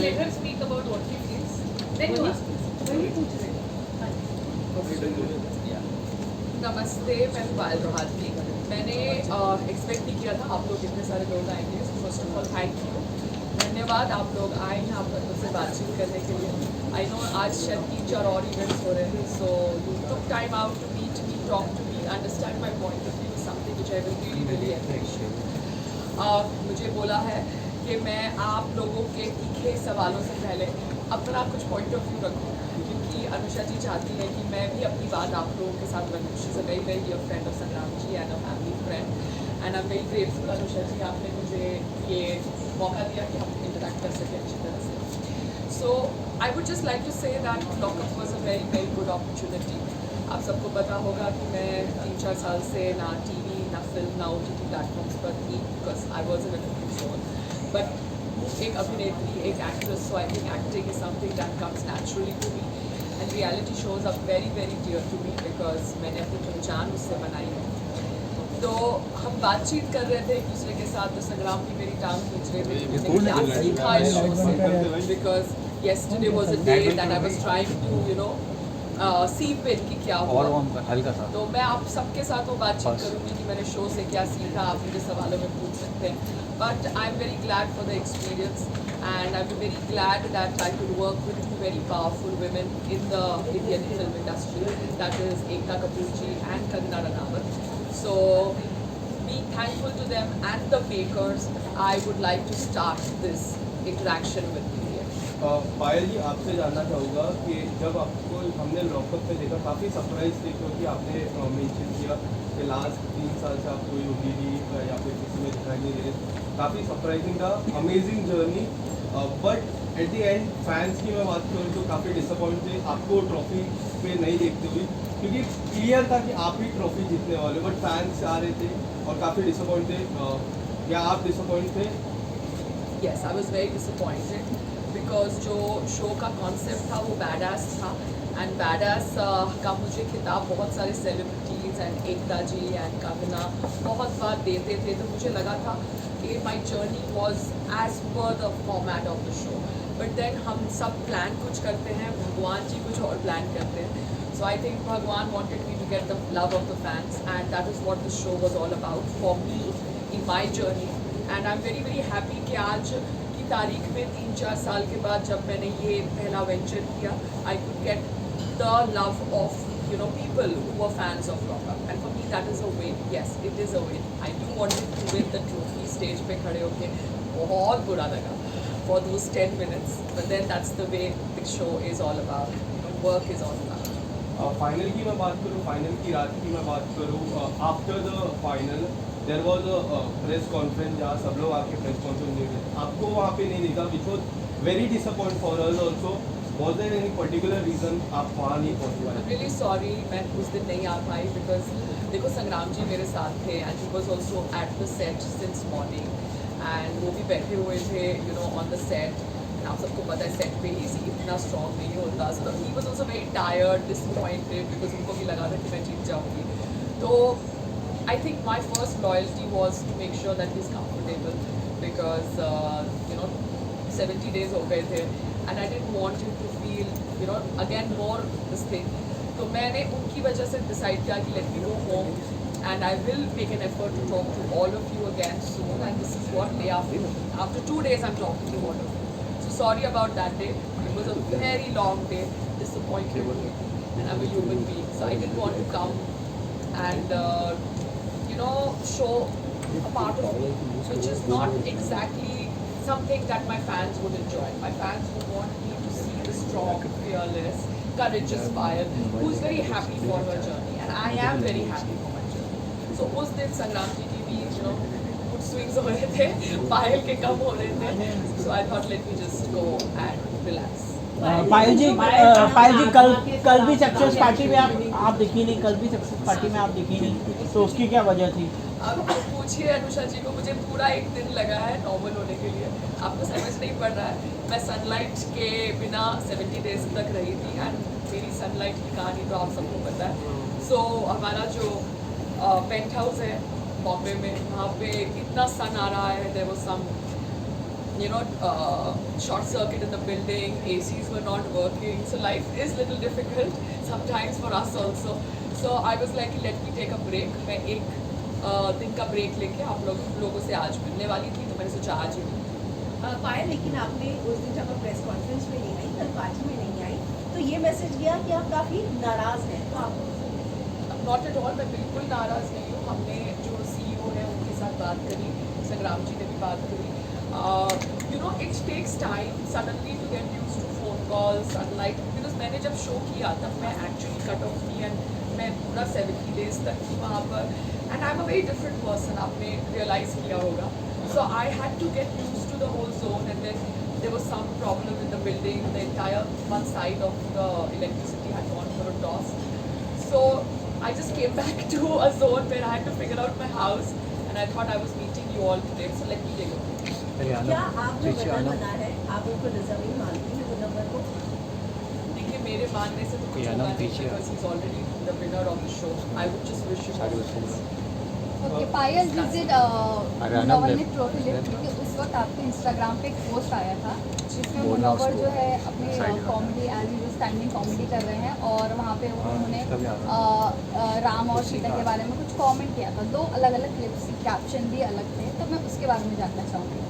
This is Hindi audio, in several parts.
let her speak about what she feels. Then you ask. नमस्ते, मैं पायल रोहातगी। मैंने एक्सपेक्ट नहीं किया था आप लोग इतने सारे लोग आएंगे। First of all thank you, धन्यवाद आप लोग आए हैं आप लोग से बातचीत करने के लिए। आई नो आज शायद 3-4 और इवेंट्स हो रहे हैं, so you took time out to meet me, talk to me, understand my point of view, something which I will really really appreciate. मुझे बोला है कि मैं आप लोगों के तीखे सवालों से पहले अपना कुछ पॉइंट ऑफ व्यू रखूँ, क्योंकि अनुषा जी चाहती है कि मैं भी अपनी बात आप लोगों के साथ रखूँ। She is a very very dear friend of Sangram ji and a family friend, and I am very grateful Anusha ji, आपने मुझे ये मौका दिया कि हम इंटरेक्ट कर सकें अच्छी तरह से। So I would just like to say that Lock Upp was a very very good opportunity. आप सबको पता होगा कि मैं 3-4 साल से ना टीवी, ना फिल्म, ना OTT प्लेटफॉर्म्स पर थी, because I was in a different zone. But एक अभिनेत्री, एक actress, so I think acting is something that comes naturally to me, and reality shows are very very dear to me because मैंने अपनी पहचान उससे बनाई है। तो हम बातचीत कर रहे थे एक दूसरे के साथ, तो संग्राम भी मेरी टांग खींच रहे थे कि मैंने क्या सीखा इस शो से, because yesterday was a day that I was trying to सीप इन कि क्या हुआ। तो मैं आप सबके साथ वो बातचीत करूँगी कि मैंने शो से क्या सीखा, आप मुझे सवालों में पूछ सकते हैं। But I am very glad for the experience, and I am very glad that I could work with 2 very powerful women in the Indian film industry, that is Ekta Kapoor ji and Kangana Ranaut. So being thankful to them and the makers, I would like to start this interaction with you. पायल जी, आपसे जानना चाहूँगा कि जब आपको हमने लॉकअप पे देखा, काफ़ी सरप्राइज थी, क्योंकि आपने मेंशन किया कि लास्ट 3 साल से आप कोई OTT या फिर किसी में दिखाई नहीं दे रहे। काफ़ी सरप्राइजिंग था, amazing journey, but at the end fans की मैं बात करूँ तो काफ़ी डिसअपॉइंट थे आपको ट्रॉफी पे नहीं देखते हुए, क्योंकि क्लियर था कि आप ही ट्रॉफी जीतने वाले, बट फैंस आ रहे थे और काफ़ी डिसअपॉइंट थे। क्या आप डिसअपॉइंट थे? Yes, I was very disappointed because जो शो का कॉन्सेप्ट था वो बैडास था, एंड बैडास का मुझे खिताब बहुत सारे celebrities and Ekta ji and Kangana बहुत बार देते थे, तो मुझे लगा था कि my journey was as per the format of the show. But then हम सब प्लान कुछ करते हैं, भगवान जी कुछ और प्लान करते हैं। सो आई थिंक भगवान wanted me to get the love of the fans, and that is what the show was all about for me in my journey. And I am very very happy कि आज तारीख में 3-4 साल के बाद जब मैंने ये पहला वेंचर किया, I could get the love of people who were fans of Lockup, and for me that is a win. Yes, it is a win. I do wanted to win the trophy. Stage पे खड़े होके बहुत बुरा लगा for those 10 minutes, but then that's the way the show is all about, work is all about. Final की मैं बात करूँ, फाइनल की रात की मैं बात करूँ, after the final there was a press conference जहाँ सब लोग आके प्रेस कॉन्फ्रेंस दे रहे थे, आपको वहाँ पे नहीं दिखा, which was very disappoint for us also. Was there any particular reason आप वहाँ नहीं पहुँच पाए? रियली सॉरी, मैं उस दिन नहीं आ पाई बिकॉज देखो संग्राम जी मेरे साथ थे, and he was also at the set since morning, and वो भी बैठे हुए थे ऑन द सेट। आप सबको पता है सेट पे ही इतना स्ट्रॉन्ग नहीं होता, so he was also very tired, disappointed, because उनको भी लगा था कि मैं जीत जाऊँगी। तो I think my first loyalty was to make sure that he's comfortable because 70 days हो गए थे, and I didn't want him to feel again more this thing. तो मैंने उनकी वजह से decide किया कि let me go home and I will make an effort to talk to all of you again soon, and this is what day after 2 days I'm talking to all of you. So sorry about that day. It was a very long day, disappointed me, and I'm a human being, so I didn't want to come and show a part of me which is not exactly something that my fans would enjoy. My fans would want me to see the strong, fearless, courageous Payal, who's very happy for her journey, and I am very happy for my journey. So उस दिन संग्राम जी की भी mood swings हो रहे थे, Payal के कम हो रहे थे, so I thought let me just go and relax. पायल जी कल भी सक्सेस पार्टी में आप दिखी नहीं, कल भी सक्सेस पार्टी में आप दिखी नहीं, तो उसकी क्या वजह थी? अब पूछिए अनुषा जी को, मुझे पूरा एक दिन लगा है नॉर्मल होने के लिए, आपको समझ नहीं पड़ रहा है। मैं सनलाइट के बिना 70 डेज तक रही थी, एंड मेरी सनलाइट की कहानी तो आप सबको पता है। सो हमारा जो पेंट हाउस है बॉम्बे में, वहाँ पे इतना सन आ रहा है, there was some short circuit in the building, ACs were not working, so life is little difficult sometimes for us also. So I was like, let me take a break. मैं एक दिन का ब्रेक लेके आप लोगों से आज मिलने वाली थी, तो मैंने सोचा आज ही पायल, लेकिन आपने उस दिन जब आप प्रेस कॉन्फ्रेंस में नहीं आई, कल पार्टी में नहीं आई, तो ये मैसेज गया कि आप काफ़ी नाराज़ हैं। तो आप नॉट एट ऑल, मैं बिल्कुल नाराज़ नहीं हूँ। हमने जो CEO है उनके साथ बात करी, संग्राम जी ने भी बात करी। It takes time suddenly to get used to phone calls, unlike because मैंने जब शो किया तब मैं एक्चुअली कट ऑफ थी एंड मैं पूरा 70 डेज तक थी वहाँ पर, and I am a very different person, आपने रियलाइज़ किया होगा। So I had to get used to the whole zone, and then there was some problem in the building. The entire one side of the electricity had gone for a toss. So I just came back to a zone where I had to figure out my house, and I thought I was meeting you all today. So let me take a break. क्या आप जो विनर बना है, आप उनको डिजर्विंग मानती हैं वो नंबर को? देखिए, मेरे मानने से तो कुछ होगा नहीं, because he's already the winner of the show. I would just wish him all the best. Okay Payal, जिस दिन मुनव्वर ने ट्रॉफी लिफ्ट की थी उस वक्त आपके इंस्टाग्राम पे एक पोस्ट आया था जिसमें मुनव्वर जो है अपनी comedy as usual standing comedy कर रहे हैं और वहाँ पे उन्होंने राम और सीता के बारे में कुछ कमेंट किया था। 2 अलग अलग क्लिप्स, कैप्शन भी अलग थे, तो मैं उसके बारे में जानना चाहूँगी।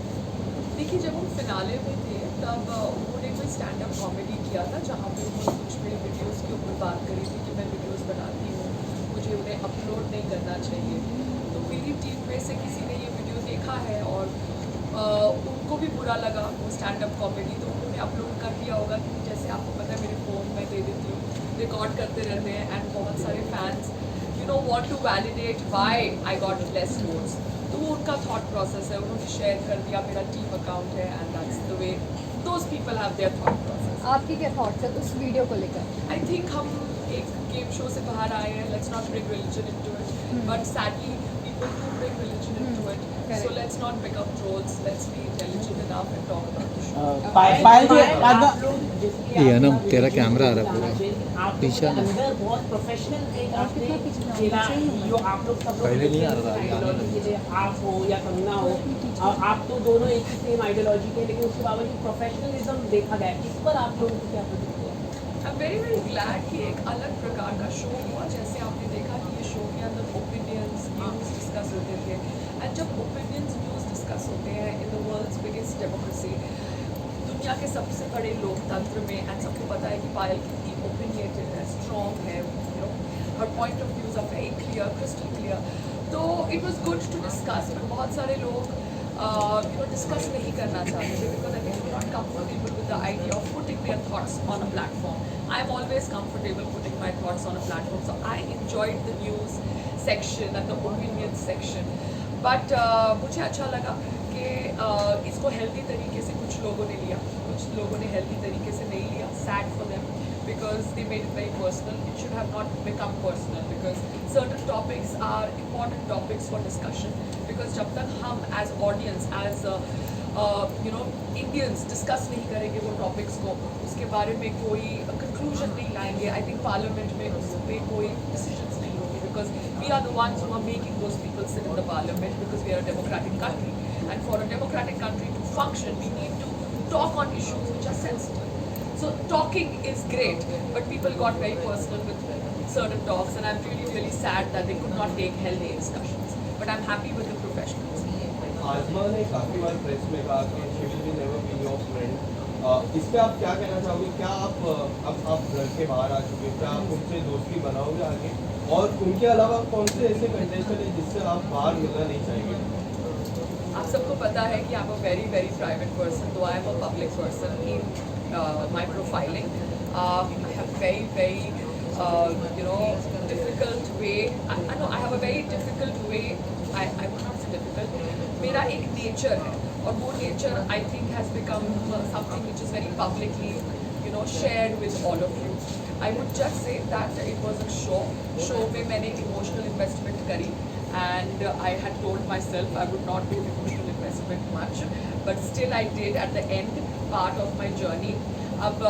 देखिए, जब हम फिनाले में थे तब उन्होंने कोई स्टैंड अप कॉमेडी किया था जहाँ पे उन्होंने कुछ मेरे वीडियोज़ के ऊपर बात करी थी कि मैं वीडियोज़ बनाती हूँ, मुझे उन्हें अपलोड नहीं करना चाहिए। तो मेरी टीम में से किसी ने ये वीडियो देखा है और उनको भी बुरा लगा वो स्टैंड अप कॉमेडी, तो उन्होंने अपलोड कर दिया होगा। कि जैसे आपको पता है मेरे फ़ोन में दे देती हूँ, रिकॉर्ड करते रहते हैं, एंड बहुत सारे fans want to validate why I got less votes. तो वो उनका थॉट प्रोसेस है, उन्होंने शेयर कर दिया, मेरा टीम अकाउंट है, and that's the way those people have their thought process. आपकी क्या थॉट्स है उस वीडियो को लेकर? आई थिंक हम एक गेम शो से बाहर आए हैं, let's not bring religion into it, but sadly people do bring religion into it. Correct. So let's not pick up trolls. Let's be intelligent enough and talk about the show. पायल जी, ये ना तेरा कैमरा आ रहा है पूरा पीछे ना। अंदर बहुत प्रोफेशनल एक आपने खेला, जो आप लोग सब लोग पहले नहीं आ रहा था, अभी आने लगा। के लिए आप हो या कंगना हो, आप तो दोनों एक ही सेम आइडियोलॉजी के, लेकिन उसके बावजूद प्रोफेशनलिज्म देखा गया। इस पर आप लोगों को क्या प्रतिक्रिया? I'm very very glad कि एक अलग प्रकार का शो हुआ। जैसे आपने देखा कि ये शो के अंदर ओपिनियंस, न्यूज़ डिस्कस होते थे, एंड जब ओपिनियंस, न्यूज़ डिस्कस होते हैं in the world's biggest democracy, दुनिया के सबसे बड़े लोकतंत्र में, एंड सबको पता है कि पायल कितनी ओपिनियटेड है, स्ट्रॉन्ग है, हर point of views are very clear, crystal clear. तो it was good to discuss, but बहुत सारे लोग डिस्कस नहीं करना चाहते थे because I think they're not comfortable with the idea of putting their thoughts on a platform. I'm always comfortable putting my thoughts on a platform, so I enjoyed the news section and the opinion section. But मुझे अच्छा लगा कि इसको हेल्दी तरीके से कुछ लोगों ने लिया, कुछ लोगों ने हेल्दी तरीके से नहीं लिया। Sad for them because they made it very personal. It should have not become personal because certain topics are important topics for discussion. Because जब तक हम as audience, as Indians discuss नहीं करेंगे वो topics को, उसके बारे में कोई conclusion नहीं लाएंगे, I think parliament में उस पे कोई decisions नहीं होंगे because we are the ones who are making those people sit in the parliament because we are a democratic country, and for a democratic country to function we need to talk on issues which are sensitive. So talking is great, but people got very personal with certain talks, and I'm really really sad that they could not take healthy discussions. But I'm happy with the professionals. आजमा ने काफ़ी बार प्रेस में कहा कि she will be never be your friend. इस पे आप क्या कहना चाहोगे? क्या आप घर के बाहर आ चुके हैं, क्या आप उनसे दोस्ती बनाओगे आगे? और उनके अलावा कौन से ऐसे कंटेस्टेंट हैं जिससे आप बाहर मिलना नहीं चाहेंगे? आप सबको पता है कि I'm a very very private person, though I am a public person in my profiling. I have very difficult way. I know I have a very difficult way. I would not say difficult. मेरा एक nature है, और वो nature I think has become something which is very publicly shared with all of you. I would just say that it was a show में मैंने emotional investment करी, and I had told myself I would not do emotional investment much, but still I did at the end part of my journey. अब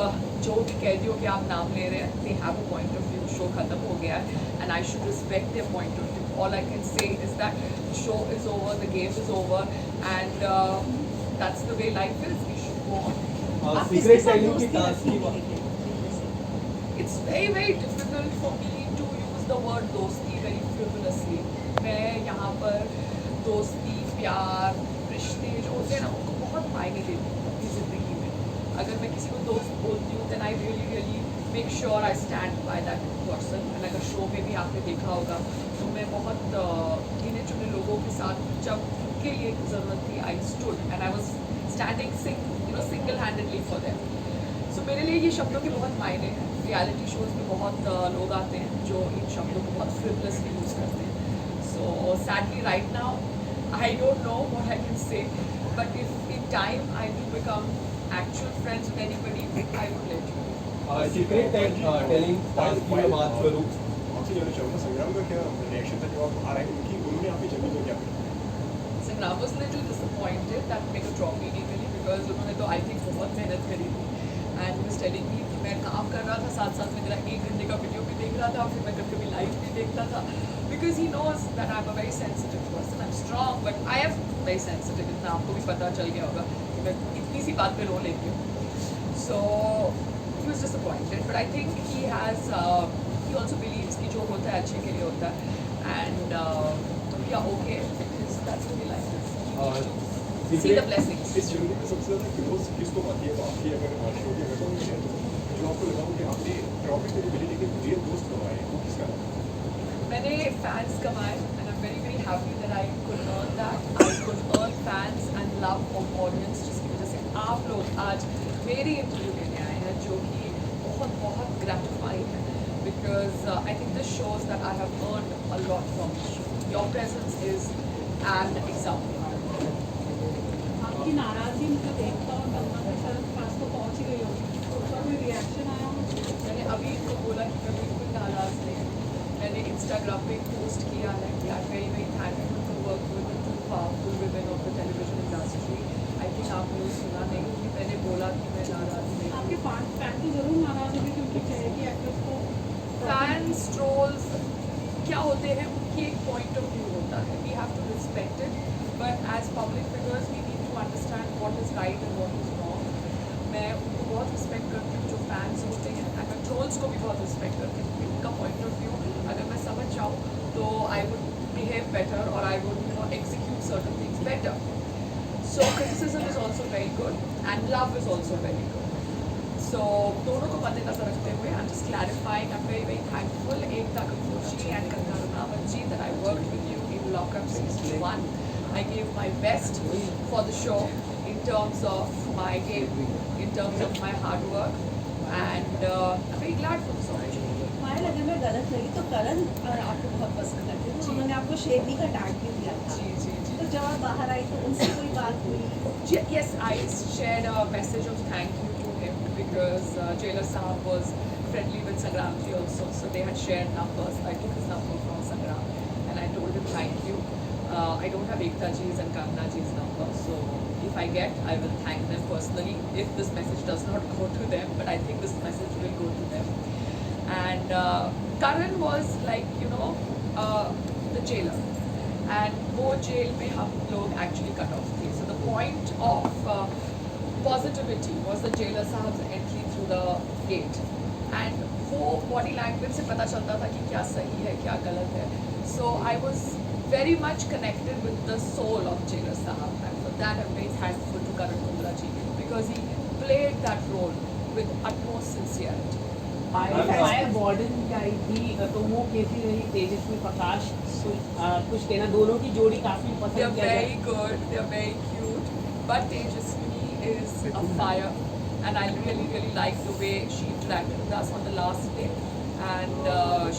जो भी कह दियो कि आप नाम ले रहे हैं, they have a point of view, show ख़त्म हो गया है, and I should respect their point of view. All I can say is that the show is over, the game is over, and that's the way life is. We should go on. आप सीक्रेट किसके साथ टेलिंग की दोस्ती टास्क रखती की हैं? बात It's very very difficult for me to use the word दोस्ती very frivolously. मैं यहाँ पर दोस्ती, प्यार, रिश्ते जो होते हैं ना उनको बहुत मायने देती हूँ अपनी ज़िंदगी में. अगर मैं किसी को दोस्त बोलती हूँ then I really make sure I stand by that person. and अगर शो में भी आपने देखा होगा तो मैं बहुत गिने चुने लोगों के साथ जब उनके लिए ज़रूरत थी I stood and I was standing single handedly for them. So मेरे लिए ये शब्दों के बहुत मायने हैं. रियलिटी शोज में बहुत लोग आते हैं जो इन शब्दों को बहुत फ्रिवलसली यूज़ करते हैं. So sadly right now I don't know what I can say, but if in time I do become actual friends with anybody, I would let you know. Secret telling task की मैं बात करूँ आपसे जानना चाहूँगा संग्राम का क्या रिएक्शन था जब आप बाहर आए उनकी उन्होंने आपकी जर्नी को क्या बताया? संग्राम was little disappointed that मेरे को ट्रॉफी नहीं मिली because उन्होंने तो I think बहुत मेहनत करी थी. and he was telling me कि मैं काम कर रहा था साथ साथ में मेरा 1 घंटे का वीडियो भी देख रहा था फिर मैं कभी लाइव भी देखता था because he knows that I'm a very sensitive person. I'm strong but I am very sensitive. इतना आपको भी पता चल गया होगा कि मैं इतनी सी बात पे रो लेती हूँ. So he was disappointed but I think he also believes कि जो होता है अच्छे के लिए होता है and we are okay because that's the way life is. See the blessings. इस जर्नी में सबसे ज़्यादा क्लोज किसको पाती है? तो आपकी अगर शो की अगर बात करें तो जो आपको लगा हो कि आपने ट्रॉफी तो मिली लेकिन रियल दोस्त कमाए वो किसका था? मैंने फैंस कमाए and I'm very happy that I could earn that. I could earn fans and love of audience जिसकी वजह से आप लोग आज मेरी इंटरव्यू लेने आए हैं जो कि बहुत gratifying है because I think this shows that I have earned a lot from this show. Your presence is an example. आपकी नाराजगी मतलब एकता और करुणा के साथ पास तो पहुंच ही गई होगी तो उसका कोई रिएक्शन आया हो? मैंने अभी इनको बोला कि मैं बिल्कुल नाराज़ नहीं हूँ. मैंने इंस्टाग्राम पे पोस्ट किया है कि I very thankful to work with two powerful women of the television industry. I think आपने सुना नहीं कि मैंने बोला कि मैं नाराज़ नहीं हूँ. आपके फैन तो जरूर नाराज होंगे क्योंकि चहेगी एक्ट्रेस को फैंस ट्रोल्स क्या होते हैं उनकी एक पॉइंट ऑफ व्यू होता है. We have to respect it but as public figures we need to understand what is right and what is wrong. मैं उनको बहुत रिस्पेक्ट करती हूँ जो फैंस होते हैं एंड मैं ट्रोल्स को भी बहुत रिस्पेक्ट करती हूँ. उनका पॉइंट ऑफ व्यू अगर मैं समझ जाऊँ तो आई वुड बिहेव बेटर और I would execute certain things better. So criticism is also very good and love is also very good. So दोनों को मद्देनजर रखते हुए I'm just clarifying. I'm very thankful Ekta Kapoorji and Ganga Ranavatji that I worked with you in Lock Up season 1. I gave my best for the show in terms of my game, in terms of my hard work, and I'm very glad for this opportunity. पायल अगर मैं गलत नहीं तो करण आपको बहुत पसंद करते हैं. उन्होंने आपको शेरनी का टैग भी दिया था. जी. तो जब आप बाहर आई तो उनसे कोई बात हुई? Yes, I shared a message of thank you to him because Jailer Sahab was friendly with Sangramji also, so they had shared numbers. I took his number from Sangram and I told him thank you. I don't have Ekta ji's and Kangna ji's number, so if I get, I will thank them personally if this message does not go to them, but I think this message will go to them. And Karan was like, the jailer. And वो जेल में हम लोग actually cut off थे. So the point of positivity was the jailer साहब's entry through the gate. And वो body language से पता चलता था कि क्या सही है क्या गलत है. So I was very much connected with the soul of jailer साहब. And for that I'm very thankful to Karan Kundra ji because he played that role with utmost sincerity. Payal warden की आई थी तो वो कैसी रही? तेजस्वी प्रकाश कुछ कहना? दोनों की जोड़ी काफी They're पसंद किया very good, they're very cute, but Tejaswini is a fire and I really like the way she interacted with us on the last day and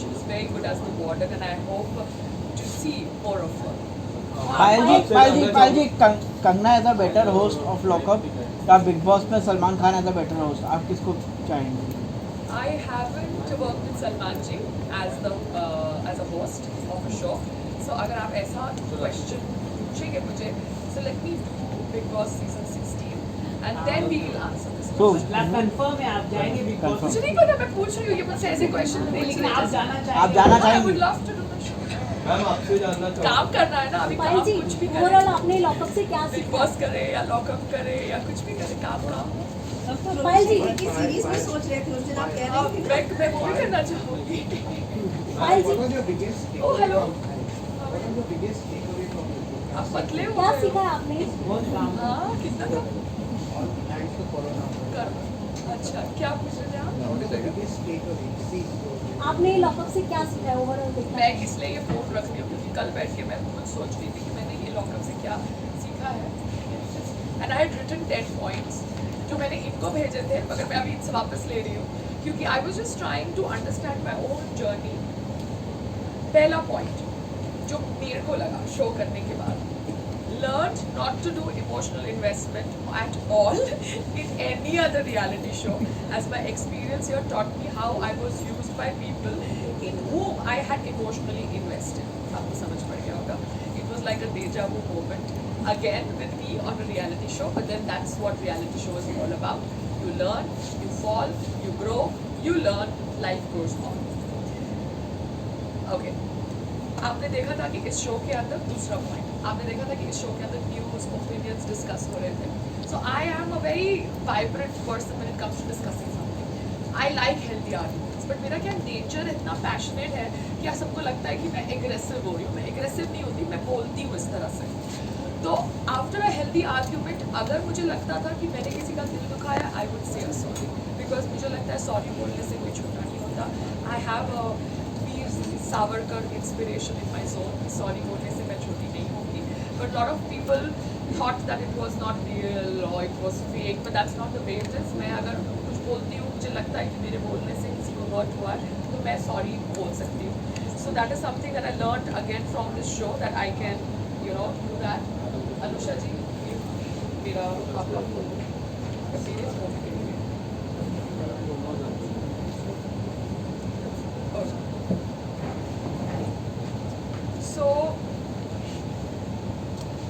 she was very good as the warden and I hope to see more of her. Payal ji Kangana as a better host of Lockup या बिग बॉस में Salman Khan as a better host, आप किसको चाहेंगे? I haven't worked with Salman ji as a host of a show, so अगर आप ऐसा question पूछेंगे मुझे, so let me do Big Boss season 16 and then we will answer this So, question. Confirm है आप जाएंगे बिग बॉस? मुझे नहीं पता, मैं पूछ रही हूँ ये मुझसे ऐसे question नहीं लेकिन आप जाना I चाहेंगे? would love to do the show. Ma'am आपसे जानना काम चाहूँगा करना है ना अभी, पायल काम जी कुछ भी ओवरऑल करे, आपने लॉकअप से क्या बिग सीखा? बॉस करे या लॉकअप करे या कुछ भी करे, काम पायल जी कि सीरीज में सोच रहे थे उस दिन, आप कह रही थी मैं वो भी करना चाहूँगी। पायल जी ओ हेलो, आप पतले हो क्या गए सीखा हो। है आपने? हाँ कितना था? अच्छा क्या पूछ रहे थे आप? आपने लॉकअप से क्या सीखा है ओवरऑल देखा? मैं इसलिए ये फोन रख रही हूँ क्योंकि कल बैठ के मैं खुद सोच रही थी कि मैंने ये लॉकअप से क्या सीखा है, and I had written 10 points जो मैंने इनको भेजे थे, मगर मैं अभी इनसे वापस ले रही हूँ क्योंकि I was just trying to understand my own journey. पहला पॉइंट जो मेरे को लगा शो करने के बाद, learned not to do emotional investment at all in any other reality show, as my experience here taught me how I was used by people in whom I had emotionally invested. आपको समझ पड़ गया होगा. It was like a deja vu moment again with me on a reality show, but then that's what reality show is all about. You learn, you fall, you grow, you learn, life goes on. Okay. आपने देखा था कि इस शो के अंदर, दूसरा पॉइंट, आपने देखा था कि इस शो के अंदर न्यूज़ ओपिनियंस डिस्कस हो रहे थे. So I am a very vibrant person when it comes to discussing something. I like healthy arguments, but मेरा क्या नेचर इतना पैशनेट है कि सबको लगता है कि मैं एग्रेसिव हो रही हूँ. मैं एग्रेसिव नहीं होती, मैं बोलती हूँ इस तरह से. तो आफ्टर अ हेल्दी आर्ग्यूमेंट अगर मुझे लगता था कि मैंने किसी का दिल दुखाया, I would say sorry, because मुझे लगता है सॉरी बोलने से कोई छोटा नहीं होता. I have Savarkar inspiration in my zone. Sorry बोलने से मैं छोटी नहीं होगी. But lot of people thought that it was not real और it was fake, but that's not the way it is. मैं अगर कुछ बोलती हूँ, मुझे लगता है कि मेरे बोलने से किसी को हर्ट हुआ है, तो मैं सॉरी बोल सकती हूँ. So that is something that I learn again from this show, that I can do that. Anusha ji, मेरा आप लोग मेरे फोन के लिए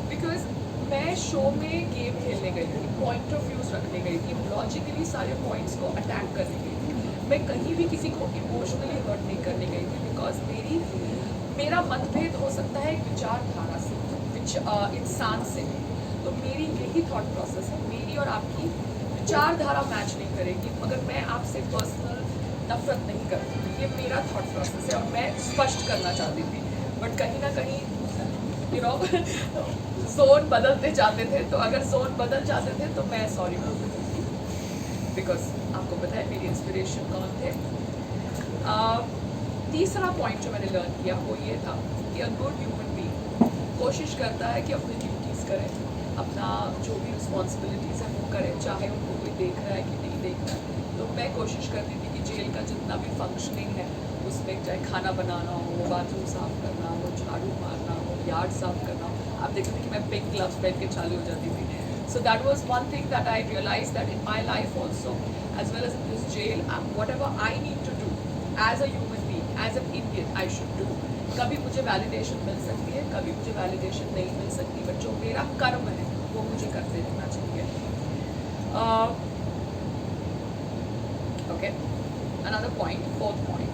बिकॉज मैं शो में गेम खेलने गई थी, पॉइंट ऑफ व्यूज रखने गई थी, लॉजिकली सारे पॉइंट्स को अटैक करने गई थी. मैं कहीं भी किसी को इमोशनली हर्ट नहीं करने गई थी, बिकॉज मेरा मतभेद हो सकता है एक विचारधारा से, इंसान से. तो मेरी यही थॉट प्रोसेस है. मेरी और आपकी विचारधारा मैच नहीं करेगी, मगर मैं आपसे पर्सनल नफरत नहीं करती. ये मेरा थॉट प्रोसेस है और मैं स्पष्ट करना चाहती थी. बट कहीं ना कहीं जोन बदलते जाते थे, तो अगर जोन बदल जाते थे तो मैं सॉरी बोल देती थी, बिकॉज आपको पता है मेरी इंस्पिरेशन कौन थे. तीसरा पॉइंट जो मैंने लर्न किया वो ये था कि अ गुड ह्यूमन बीइंग कोशिश करता है कि अपनी ड्यूटीज़ करे, अपना जो भी रिस्पॉन्सिबिलिटीज़ है वो करे, चाहे उनको कोई देख रहा है कि नहीं देख रहा है. तो मैं कोशिश करती थी कि जेल का जितना भी फंक्शनिंग है उसमें, चाहे खाना बनाना हो, बाथरूम साफ करना हो, झाड़ू मारना हो, यार्ड साफ करना हो, आप देखते थे कि मैं पिंक ग्लव्स पहन के चालू हो जाती थी. So that was one thing that I realise that in my life also, as well as in this jail, whatever I need to do as a human being, as an Indian, I should do. कभी मुझे वैलिडेशन मिल सकती है, कभी मुझे वैलिडेशन नहीं मिल सकती, बट जो मेरा कर्म है वो मुझे करते रहना चाहिए. Okay, another point, fourth point.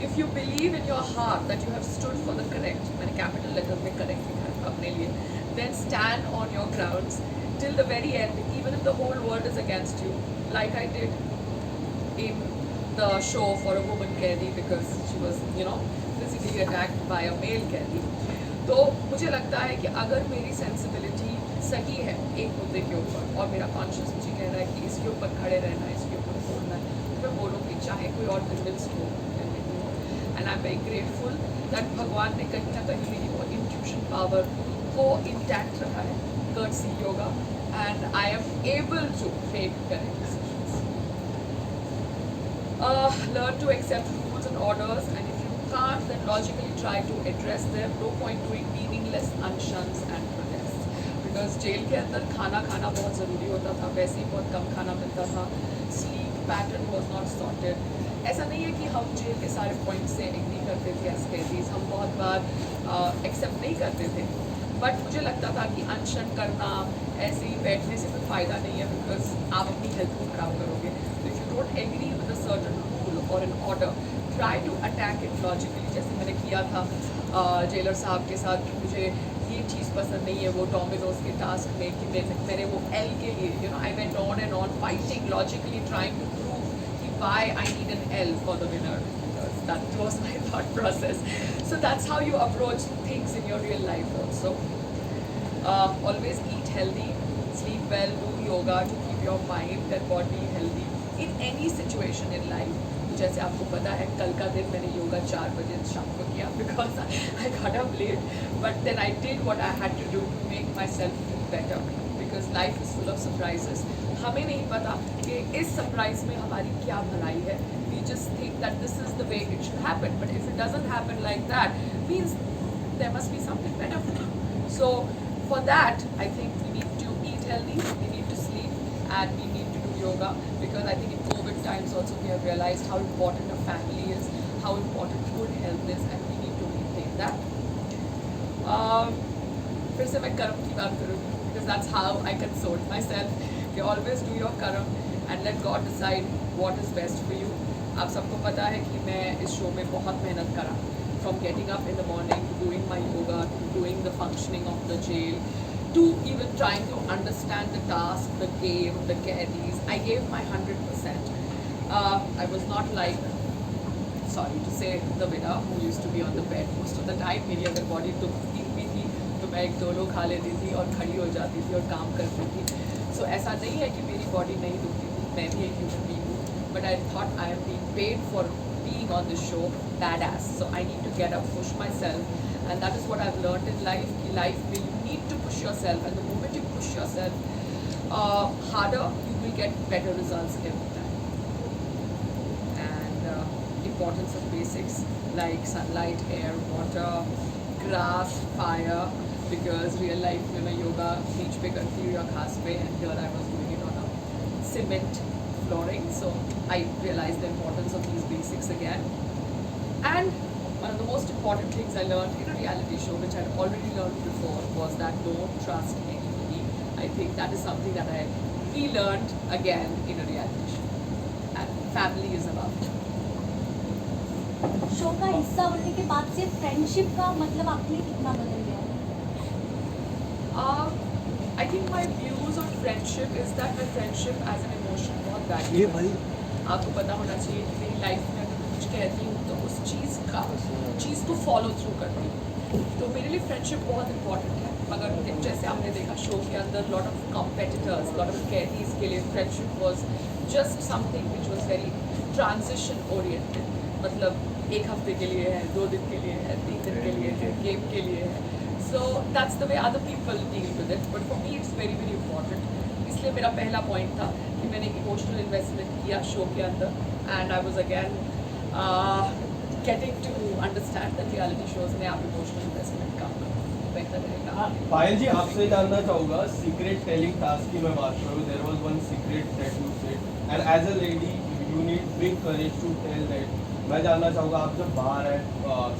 If you believe in your heart that you have stood for the correct, मैंने capital letter में correct लिखा है अपने लिए, then stand on your grounds till the very end, even if the whole world is against you, like I did in the show for a woman कैदी, because she was, physically attacked by a male कैदी. तो मुझे लगता है कि अगर मेरी सेंसिबिलिटी सही है एक मुद्दे के ऊपर और मेरा कॉन्शियस मुझे कह रहा है कि इसके ऊपर खड़े रहना है, इसके ऊपर बोलना है, तो मैं बोलूँगी, चाहे कोई और कन्विंस्ड हो. And I am very grateful that भगवान ने कहीं ना कहीं मेरी वो इंट्यूशन पावर को इंटैक्ट रखा है, courtesy yoga, and I am able to make correct decisions. Learn to accept rules and orders, and if you can't, then logically try to address them. No point doing meaningless unshuns and protests. Because jail के अंदर खाना खाना बहुत ज़रूरी होता था, वैसे ही बहुत कम खाना मिलता था. Sleep pattern was not sorted. ऐसा नहीं है कि हम जेल के सारे पॉइंट से एग्री करते थे एज कैदीज, हम बहुत बार एक्सेप्ट नहीं करते थे. बट मुझे लगता था कि अनशन करना, ऐसे ही बैठने से कोई फ़ायदा नहीं है, बिकॉज आप अपनी हेल्थ को ख़राब करोगे. तो if you don't agree with a certain rule और an order, try to attack it logically, जैसे मैंने किया था जेलर साहब के साथ कि मुझे ये चीज़ पसंद नहीं है वो डोमिनोज के टास्क में कि मैंने वो एल के लिए I went on and on fighting logically trying to prove कि why I need an L for the winner. That was my thought process. So that's how you approach things in your real life also. Always eat healthy, sleep well, do yoga to keep your mind and body healthy in any situation in life. जैसे आपको पता है कल का दिन मैंने योगा 4 बजे शाम को किया because I got up late, but then I did what I had to do to make myself feel better because life is full of surprises. हमें नहीं पता कि इस सरप्राइज में हमारी क्या भलाई है. We just think that this is the way it should happen, but if it doesn't happen like that, means there must be something better for you. So for that, I think we need to eat healthy, we need to sleep, and we need to do yoga because I think in COVID times also we have realized how important a family is, how important good health is, and we need to maintain that. फिर से मैं कर्म की बात करूँगी because that's how I console myself. You always do your karma and let God decide what is best for you. आप सबको पता है कि मैं इस शो में बहुत मेहनत करा from getting up in the morning to doing my yoga to doing the functioning of the jail to even trying to understand the task, the game, the caddies. I gave my 100%. I was not like, sorry to say, the winner who used to be on the bed most of the time. मेरी अगर body दुखती भी थी तो मैं 1 2 खा लेती थी और खड़ी हो जाती थी और काम करती थी. So ऐसा नहीं है कि मेरी body नहीं दुखती थी, मैं भी एक human being हूँ. But I thought I am being paid for being on this show, badass. So I need to get up, push myself, and that is what I've learned in life. In life, you need to push yourself, and the moment you push yourself harder, you will get better results every time. And importance of basics like sunlight, air, water, grass, fire. Because real life, yoga beach पे करती हूँ या घास पे, and here I was doing it on a cement flooring, so I realized the importance of these basics again. And one of the most important things I learned in a reality show, which I'd already learned before, was that don't trust anybody. I think that is something that I relearned again in a reality show. And family is above it. Show का हिस्सा बनने के बाद से फ्रेंडशिप का मतलब आपके लिए कितना बदल गया? I think my views on friendship is that my friendship as an emotion बहुत valuable है. आपको पता होना चाहिए कि मेरी लाइफ में अगर कुछ कहती हूँ तो उस चीज़ को फॉलो थ्रू करती हूँ. तो मेरे लिए फ्रेंडशिप बहुत इंपॉर्टेंट है. मगर जैसे आपने देखा शो के अंदर lot of competitors, lot of कैदीज के लिए friendship was just something which was very transition oriented. मतलब 1 हफ्ते के लिए है, 2 दिन के लिए है, 3 दिन के लिए है, गेम के लिए है. So that's the way other people deal with it. But for me, it's very, very important. इसलिए मेरा पहला point था कि मैंने emotional investment किया show के अंदर, and I was again getting to understand that reality shows में आप emotional investment का बेहतर रहेगा. पायल जी, आपसे जानना चाहूँगा secret telling task की मैं बात करूँ. There was one secret that you said, and as a lady, you need big courage to tell that. मैं जानना चाहूँगा आप जब बाहर है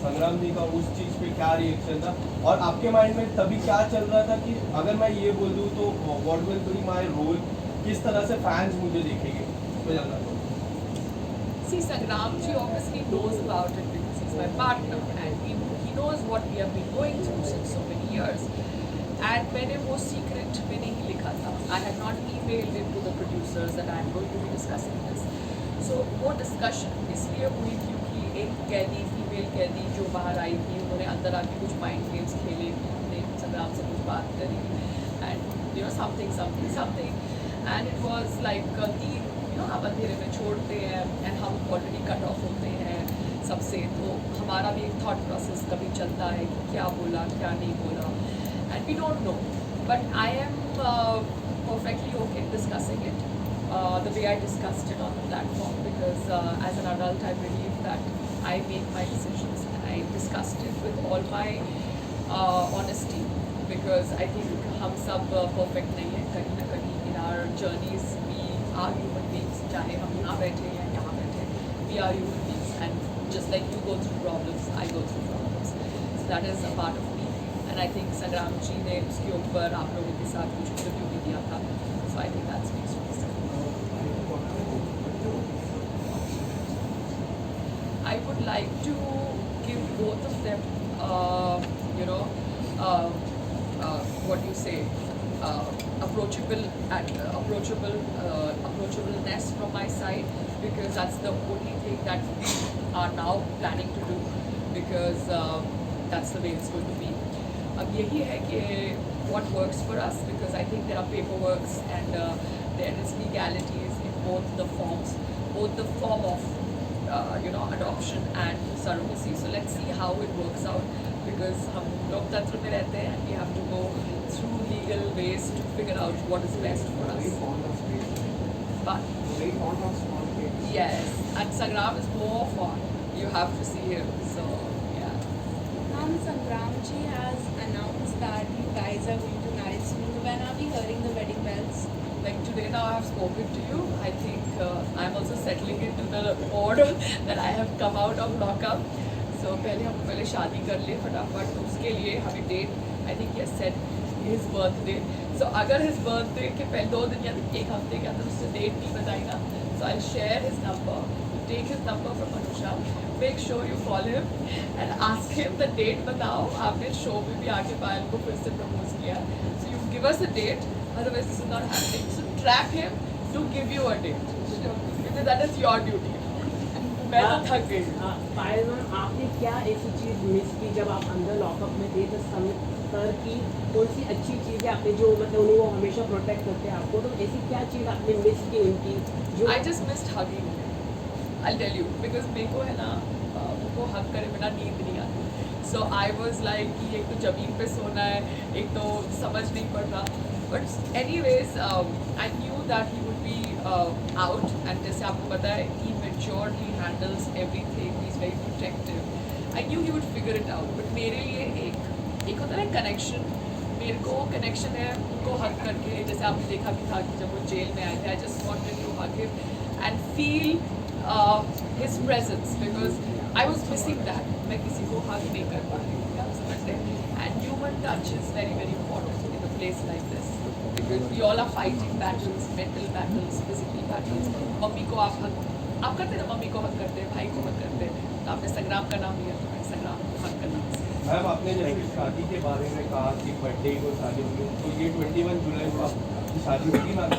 संग्राम जी का उस चीज़ पे क्या रिएक्शन था और आपके माइंड में तभी क्या चल रहा था कि अगर मैं ये बोल दूँ तो what will be my role, किस तरह से फैंस मुझे देखेंगे, मैं जानना चाहूँगा. See, Sangram ji obviously knows about it because he's my partner and he knows what we have been going through since so many years. And मैंने वो secret मैंने ही लिखा था. I had not emailed it to the producers that I am going to be discussing this. So वो डिस्कशन इसलिए हुई क्योंकि एक कैदी, फीमेल कैदी जो बाहर आई थी, उन्होंने अंदर आके कुछ माइंड गेम्स खेले, उन्होंने संग्राम से कुछ बात करी, and something and it was like आप अंधेरे में छोड़ते हैं एंड हम ऑलरेडी कट ऑफ होते हैं सबसे, तो हमारा भी एक थॉट प्रोसेस कभी चलता है कि क्या बोला क्या नहीं बोला, and we don't know. But I am perfectly okay discussing it the way I discussed it on the platform because as an adult I believe that I make my decisions and I discussed it with all my honesty because I think हम सब perfect नहीं है. कहीं ना कहीं in our journeys we are human beings, चाहे हम यहाँ बैठे या यहाँ बैठे, we are human beings and just like you go through problems, I go through problems. So that is a part of me and I think संग्राम जी ने उसके ऊपर आप लोगों के साथ कुछ इंटरव्यू भी किया था, so I think that speaks for itself. I would would like to give both of them, you know, what do you say, approachableness from my side, because that's the only thing that we are now planning to do, because that's the way it's going to be. अब यही है कि what works for us, because I think there are paperworks and there is legalities in both the forms, both the form of adoption and surrogacy. So let's see how it works out, because हम लोकतंत्र में रहते हैं and we have to go through legal ways to figure out what is best for us. But yes, and Sangram is more fun. You have to see him. So yeah. Sangram ji has announced that you guys are going to marry soon. When are we hearing the wedding bells? Like today now I have spoken to you. I think I'm also settling into the mode that I have come out of Lock Up. So पहले शादी कर ले फटाफट, तो उसके लिए हमें date, I think he has said his birthday. So अगर his birthday के पहले 2 दिन या 1 हफ्ते के अंदर उससे डेट नहीं बताई ना, so I'll share his number, take his number from Anusha, make sure you call him and ask him the date बताओ. आपने शो में भी आके पायल को फिर से प्रपोज किया, so you give us a date, otherwise this is not happening. So trap him to give you a date, because that is your duty. मैं तो थक गई. पायल मैम, आपने क्या ऐसी चीज़ मिस की जब आप अंदर लॉकअप में थे? तो सर की कौन सी अच्छी चीज़ है आपने जो मतलब उन्हें वो हमेशा प्रोटेक्ट करते हैं आपको, तो ऐसी क्या चीज़ आपने मिस की उनकी जो? I just missed hugging. I'll tell you, because मेरे को है ना उनको हग करे बिना नींद नहीं आती. So I was like कि एक तो ज़मीन पे सोना है, एक तो समझ नहीं पड़ रहा. But anyways, I knew that he would be out, and जैसे आपको पता है, he maturely handles everything. He's very protective. I knew he would figure it out. But मेरे लिए एक होता है कनेक्शन, मेरे को कनेक्शन है उनको हग करके. जैसे आपने देखा भी था कि जब वो जेल में आए थे, I just wanted to hug him and feel his presence, because I was missing that. मैं किसी को hug नहीं कर पा रही थी, आप समझते हैं. And human touch is very very important in a place like this, because we all are fighting battles, mental battles, physical battles. Mummy को आप करते ना, मम्मी को हग करते हैं, भाई को हग करते हैं. तो आपने संग्राम का नाम लिया, तो मैं संग्राम को हग करना. मैम, आपने जैसे शादी के बारे में कहा कि बर्थडे को शादी होगी, तो ये 21 जुलाई को आपकी शादी होगी मैम?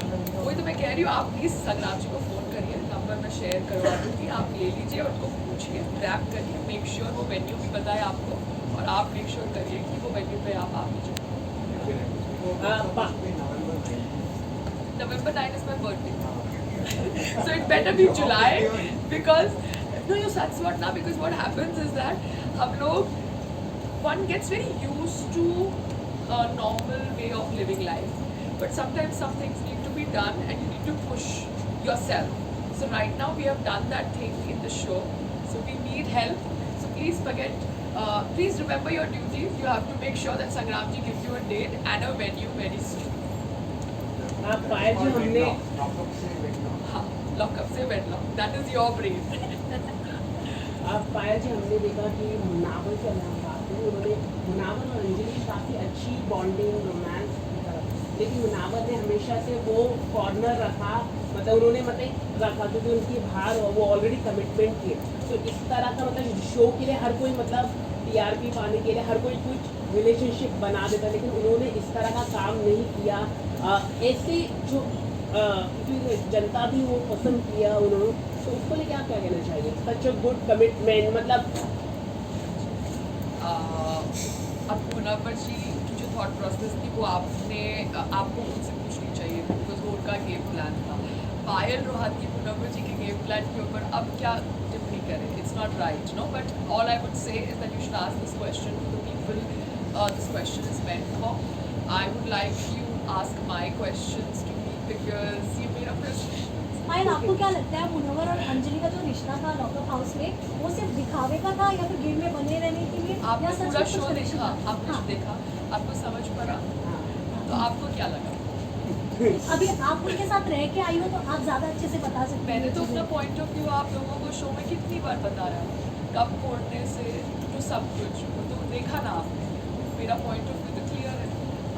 वही तो मैं कह रही हूँ, आप प्लीज़ संग्राम जी को फ़ोन करिए, नंबर मैं शेयर करवा दूँगी, आप ले लीजिए, उनको पूछिए, ट्रैप करिए, मेक श्योर वो वेन्यू भी बताए आपको, और आप मेक श्योर करिए कि वो वेन्यू पे आप आ लीजिए. November 9 is my birthday. So it better be July, because no, that's what now, because what happens is that हम लोग, one gets very used to a normal way of living life, but sometimes some things need to be done and you need to push yourself. So right now we have done that thing in the show, so we need help. So please please remember your duties. You have to make sure that Sangram ji gives you a date and a venue very soon. पायल जी, हमने हाँ, लॉकअप से wedlock, that is your brain. पायल जी, हमने देखा कि मुनावर के अलावा बात करें, उन्होंने मुनावर और अंजलि काफ़ी अच्छी बॉन्डिंग रोमांस की तरफ, लेकिन मुनावर ने हमेशा से वो कॉर्नर रखा, मतलब उन्होंने रखा क्योंकि उनकी बाहर वो ऑलरेडी कमिटमेंट थी. तो इस तरह का मतलब शो के लिए हर कोई मतलब TRP पाने के लिए हर कोई कुछ रिलेशनशिप बना देता, लेकिन उन्होंने इस तरह का काम नहीं किया. ऐसे जो जनता भी वो पसंद किया उन्होंने, तो उसको लेकर आप क्या कहना चाहिए? सच अ गुड कमिटमेंट, मतलब अब मुनव्वर जी की जो थॉट प्रोसेस थी वो आपको उनसे पूछनी चाहिए, बिकॉज वो उनका गेम प्लान था. पायल रोहतगी मुनव्वर जी के गेम प्लान के ऊपर अब क्या टिप्पणी करें? It's not right, no. But all I would say is that you should ask this question to the people this question is meant for. I would like you ask my questions to me, because ये मेरा प्रश्न. पायल, आपको क्या लगता है मुनव्वर और अंजलि का जो रिश्ता था लॉकअप हाउस में, वो सिर्फ दिखावे का था या फिर गेम में बने रहने के लिए? आपने या सच पूरा में शो कुछ देखा, connection था? आपने देखा, आपको समझ पड़ा, तो आपको क्या लगा? अभी आप उनके साथ रह के आई हो तो आप ज़्यादा अच्छे से बता सकते हैं. मैंने तो अपना पॉइंट ऑफ व्यू आप लोगों को शो में कितनी बार बताया, कब फोड़ने से जो सब कुछ, वो तो देखा ना आपने. मेरा पॉइंट ऑफ व्यू तो क्लियर है.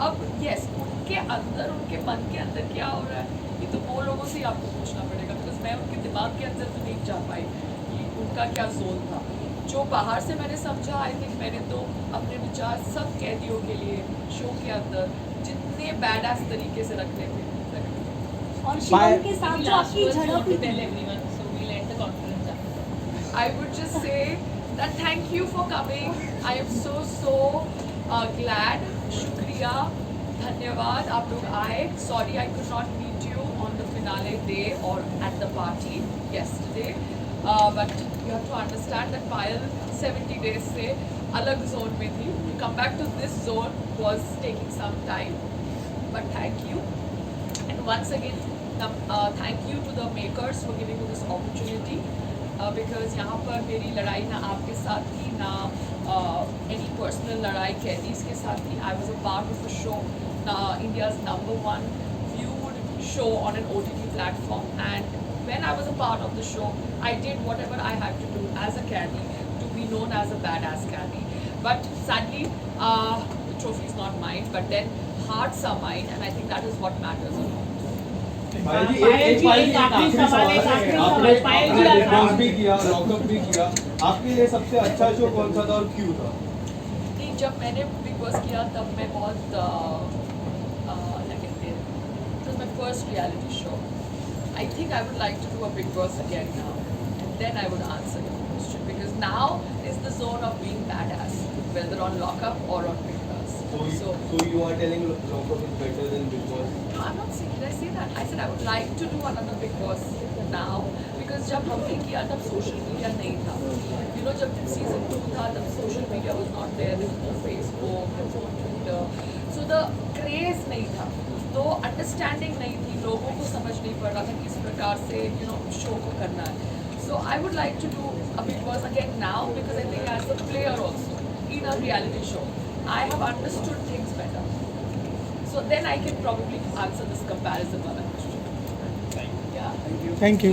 अब यस, उनके अंदर, उनके मन के अंदर क्या हो रहा है, ये तो वो लोगों से ही आपको पूछना पड़ेगा, बिकॉज मैं उनके दिमाग के अंदर तो नहीं जा पाई. उनका क्या जोन था। जो बाहर से मैंने समझा, आई थिंक मैंने तो अपने विचार सब कैदियों के लिए शो के अंदर जितने बैड तरीके से रखने थे। और शिवम के साथ जो आपकी झड़प हुई थी, I would just say that thank you for coming. I am so glad. Shukriya, धन्यवाद आप लोग आए. Sorry I could not meet you on the finale day or at the party yesterday. But you have to understand that Payal 70 days से अलग zone में थी. To come back to this zone was taking some time. But thank you. And once again, thank you to the makers for giving me this opportunity. Because यहाँ पर मेरी लड़ाई ना आपके साथ थी, ना any personal लड़ाई कैदीज के साथ थी. I was a part of the show, India's #1 viewed show on an OTT platform, and when I was a part of the show, I did whatever I had to do as a caddy to be known as a badass caddy. But sadly, the trophy is not mine, but then hearts are mine, and I think that is what matters a lot. पायल जी एक आखिरी सवाल है. आपने बिग बॉस भी किया, लॉकअप भी किया, आपके लिए सबसे अच्छा शो कौन सा था और क्यों था? नहीं, जब मैंने बिग बॉस किया तब मैं बहुत क्या कहते हैं, it was my first reality show. I think I would like to do a Bigg Boss again now, and then I would answer your question, because now is the zone of being badass, whether on Lockup or on Bigg Boss. So you are telling Lock Up is better than Big Boss? No, I'm not saying. Did I say that? I said I would like to do another Big Boss now, because जब हमने किया तब सोशल मीडिया नहीं था. You know, जब सीजन 2 था तब social media was not there. There was no Facebook, there was no Twitter. So the craze नहीं था. तो अंडरस्टैंडिंग नहीं थी, लोगों को समझ नहीं पड़ रहा था किस प्रकार से शो को करना है. So I would like to do a Big Boss again now, because I think as a player also in a reality show, I have understood things better. So then I can probably answer this comparison question. Thank you. Thank you.